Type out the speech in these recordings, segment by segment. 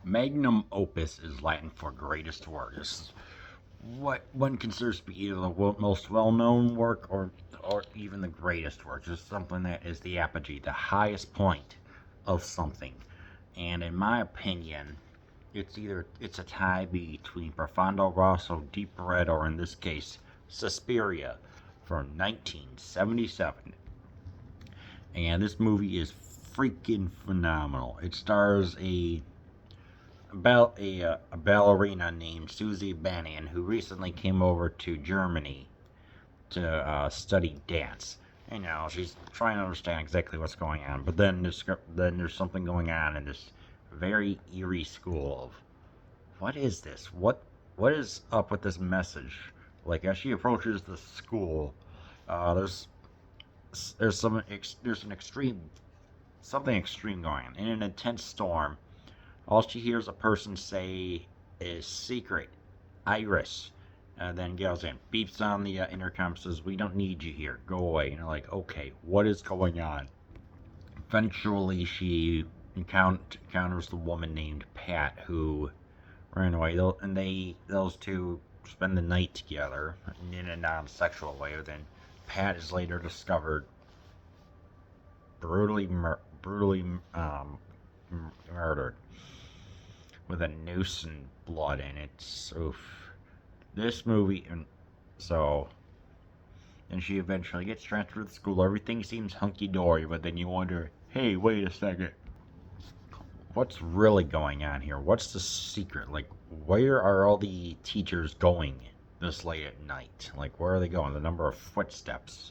Magnum opus is Latin for greatest work. This is what one considers to be either the most well-known work or even the greatest work. Just something that is the apogee, the highest point of something. And in my opinion, it's a tie between Profondo Rosso, Deep Red, or in this case, Susperia from 1977. And this movie is freaking phenomenal. It stars a ballerina named Susie Bannion who recently came over to Germany to study dance. You know, she's trying to understand exactly what's going on, but then there's something going on in this very eerie school of what is this? What is up with this message? Like as she approaches the school, there's there's an extreme something extreme going on. In an intense storm, all she hears a person say is secret, Iris. Then goes in, beeps on the intercom, says, "We don't need you here. Go away." And you're like, okay, what is going on? Eventually, she encounters the woman named Pat who ran away. And those two spend the night together in a non-sexual way. Then Pat is later discovered brutally murdered with a noose and blood in it. Oof. This movie, and so, and she eventually gets transferred to school. Everything seems hunky dory, but then you wonder, hey, wait a second. What's really going on here? What's the secret? Like, where are all the teachers going this late at night? Like, where are they going? The number of footsteps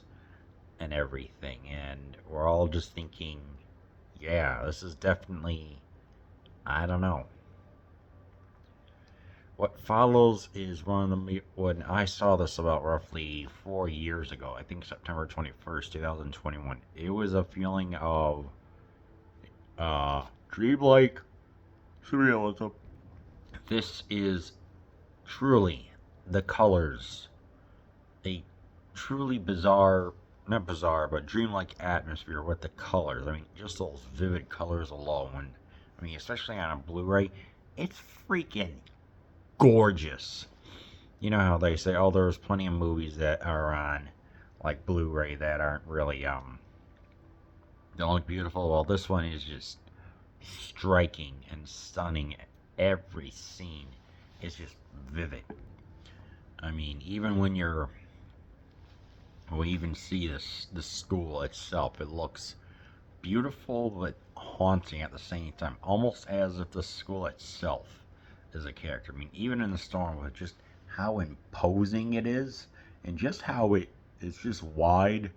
and everything. And we're all just thinking, yeah, this is definitely, I don't know. What follows is one of the when I saw this about roughly 4 years ago. I think September 21st, 2021. It was a feeling of dreamlike surrealism. This is truly the colors, a truly bizarre, not bizarre, but dreamlike atmosphere with the colors. I mean, just those vivid colors alone. I mean, especially on a Blu-ray, it's freaking gorgeous. You know how they say, oh, there's plenty of movies that are on like Blu-ray that aren't really don't look beautiful. Well, this one is just striking and stunning. Every scene is just vivid. I mean, even when we even see this school itself, it looks beautiful but haunting at the same time, almost as if the school itself is a character. I mean, even in the storm, with just how imposing it is, and just how it's just wide,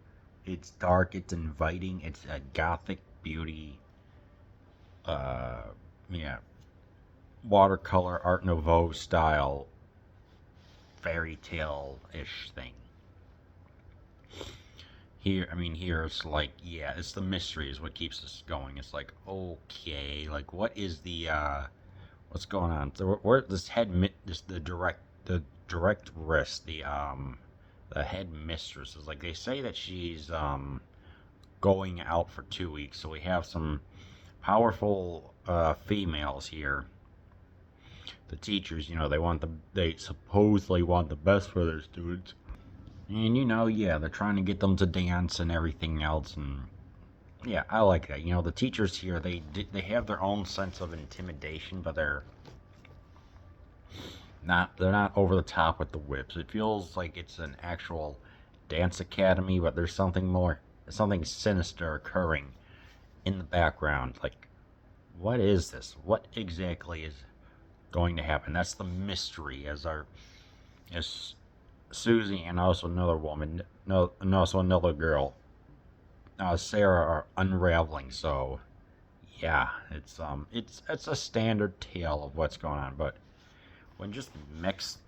it's dark, it's inviting, it's a gothic beauty. Uh, yeah, watercolor Art Nouveau style fairy tale ish thing. Here, I mean, here it's like, yeah, it's the mystery is what keeps us going. It's like, okay, like what is what's going on? So where this this the directress, the head mistress is like they say that she's going out for 2 weeks. So we have some powerful females here. The teachers, they supposedly want the best for their students. And yeah, they're trying to get them to dance and everything else, and yeah, I like that. The teachers here, they have their own sense of intimidation, but they're not over the top with the whips. It feels like it's an actual dance academy, but there's something sinister occurring in the background. Like, what is this? What exactly is going to happen? That's the mystery as Susie and also another woman, no, and also another girl, Sarah, are unraveling. So, yeah, it's a standard tale of what's going on, but when just mixed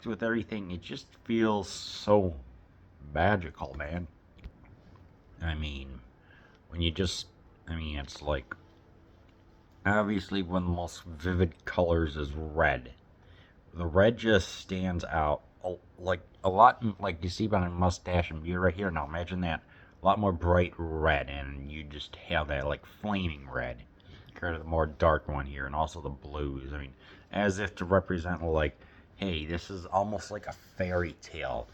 with everything, it just feels so magical, man. I mean, when you just, I mean, it's like obviously one of the most vivid colors is red. The red just stands out like a lot, like you see my mustache and beard right here. Now imagine that, a lot more bright red, and you just have that like flaming red. compared to the more dark one here, and also the blues. I mean, as if to represent, like, hey, this is almost like a fairy tale,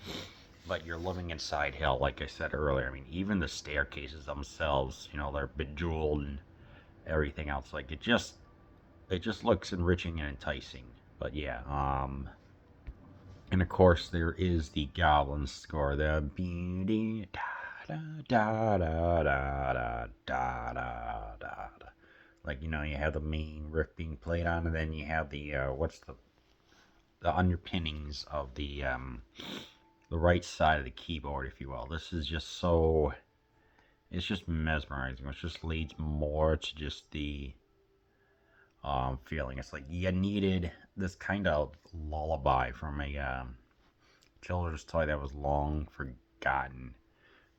but you're living inside hell, like I said earlier. I mean, even the staircases themselves, they're bejeweled and everything else. Like, it just looks enriching and enticing. But yeah, and of course there is the Goblin score, the da da da da da da da da. Like, you have the main riff being played on, and then you have the underpinnings of the right side of the keyboard, if you will. This is just so, it's just mesmerizing, which just leads more to just the feeling. It's like you needed this kind of lullaby from a children's toy that was long forgotten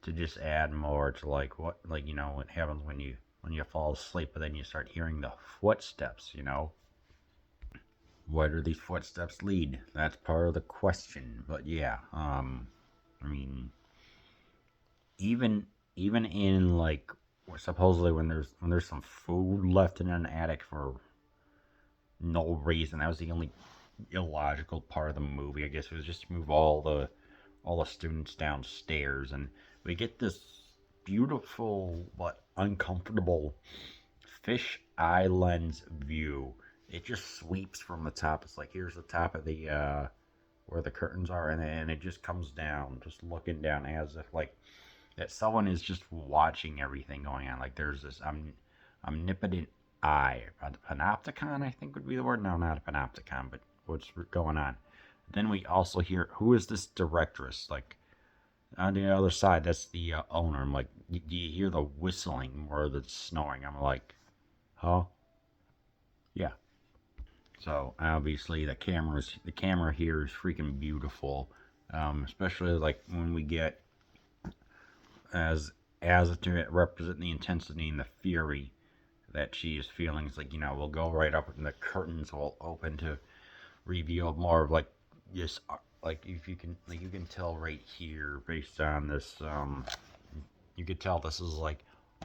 to just add more to, like, what happens when you fall asleep, but then you start hearing the footsteps. Where do these footsteps lead? That's part of the question. But yeah, I mean, even even in, like, supposedly when there's some food left in an attic for no reason. That was the only illogical part of the movie. I guess it was just to move all the students downstairs, and we get this beautiful but uncomfortable fish eye lens view. It just sweeps from the top. It's like, here's the top of the where the curtains are, and then it just comes down, just looking down, as if like that someone is just watching everything going on. Like, there's this omnipotent eye. A panopticon, I think, would be the word. No, not a panopticon, but what's going on. Then we also hear, who is this directress? Like, on the other side, that's the owner. I'm like, do you hear the whistling or the snoring? I'm like, huh? Yeah. So obviously the camera here is freaking beautiful, especially like when we get as to represent the intensity and the fury that she is feeling. It's like, we'll go right up and the curtains will open to reveal more of, like, just like, if you can, like, you can tell right here based on this, you could tell this is like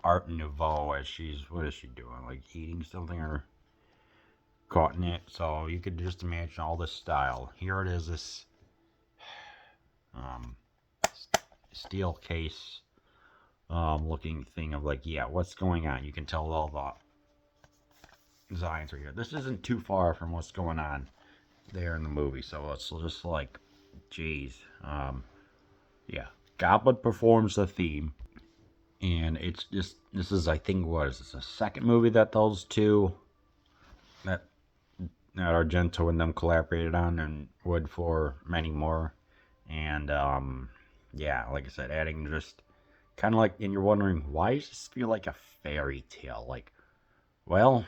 Art Nouveau, as what is she doing, like eating something or caught in it. So you could just imagine all this style. Here it is, this um steel case looking thing of, like, yeah, what's going on. You can tell all the designs are here. This isn't too far from what's going on there in the movie, so it's just like, geez, yeah. Goblin performs the theme, and it's just, this is, I think, what is this, the second movie that those two that Argento and them collaborated on, and would for many more. And yeah, like I said, adding just kind of like, and you're wondering, why does this feel like a fairy tale? Like, well,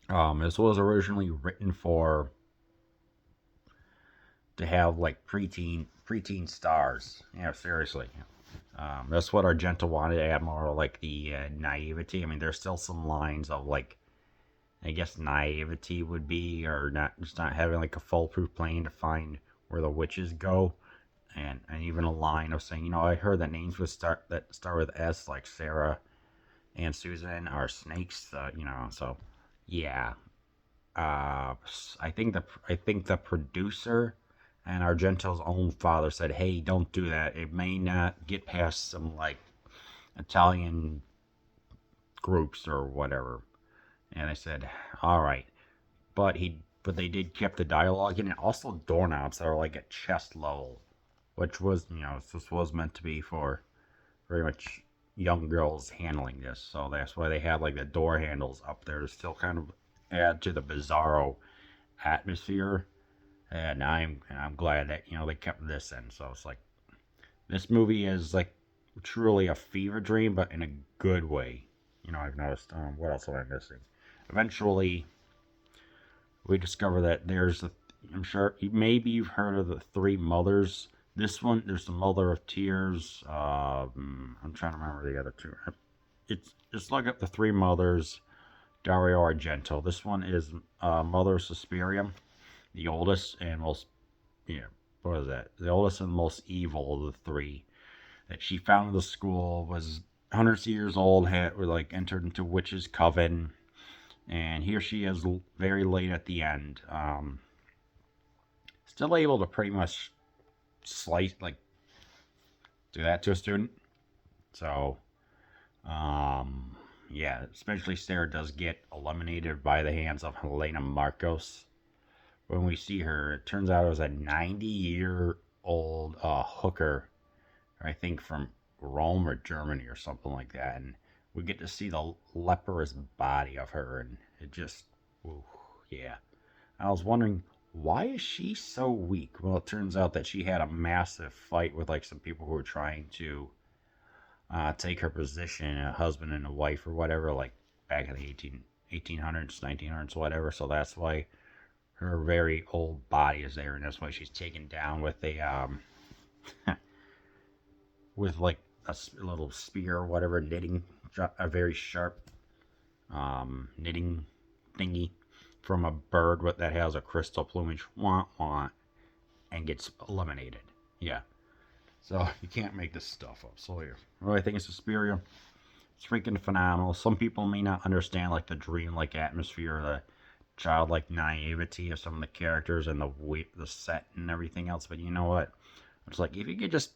this was originally written to have, like, preteen stars. Yeah, seriously. That's what Argento wanted to add more, like, the naivety. I mean, there's still some lines of, like, I guess naivety would be, or not having, like, a foolproof plan to find where the witches go, and even a line of saying, I heard that names that start with S, like Sarah and Susan, are snakes. So yeah. I think the producer and Argento's own father said, "Hey, don't do that. It may not get past some, like, Italian groups or whatever." And I said, "All right," but they did keep the dialogue in, and also doorknobs that are, like, at chest level, which was, this was meant to be for very much young girls handling this. So that's why they had, like, the door handles up there to still kind of add to the bizarro atmosphere. And I'm glad that, they kept this in. So it's like, this movie is, like, truly a fever dream, but in a good way. I've noticed. What else am I missing? Eventually, we discover that I'm sure maybe you've heard of the three mothers. This one, there's the Mother of Tears. I'm trying to remember the other two. It's just look up the three mothers. Dario Argento. This one is Mother Susperia, the oldest and most, yeah, what is that? The oldest and most evil of the three. That she founded the school, was hundreds of years old, were like entered into witch's coven, and here she is, very late at the end, still able to pretty much slice, like, do that to a student. So, um, yeah, especially Sarah does get eliminated by the hands of Helena Marcos. When we see her, it turns out it was a 90-year-old hooker, I think from Rome or Germany or something like that. And we get to see the leprous body of her, and it just, ooh, yeah. I was wondering, why is she so weak? Well, it turns out that she had a massive fight with like some people who were trying to take her position, a husband and a wife or whatever, like back in the 1800s, 1900s, whatever. So that's why her very old body is there, and that's why she's taken down with a with like a little spear or whatever, knitting, a very sharp knitting thingy from a bird that has a crystal plumage, wah wah, and gets eliminated. Yeah. So you can't make this stuff up. So yeah, really, I think it's Susperia. It's freaking phenomenal. Some people may not understand like the dream-like atmosphere, the childlike naivety of some of the characters and the set and everything else. But you know what? It's like if you could just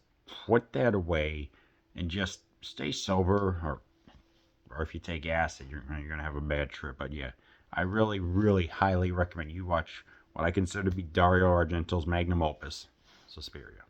put that away and just stay sober, or if you take acid, you're gonna have a bad trip. But yeah, I really, really highly recommend you watch what I consider to be Dario Argento's magnum opus, Suspiria.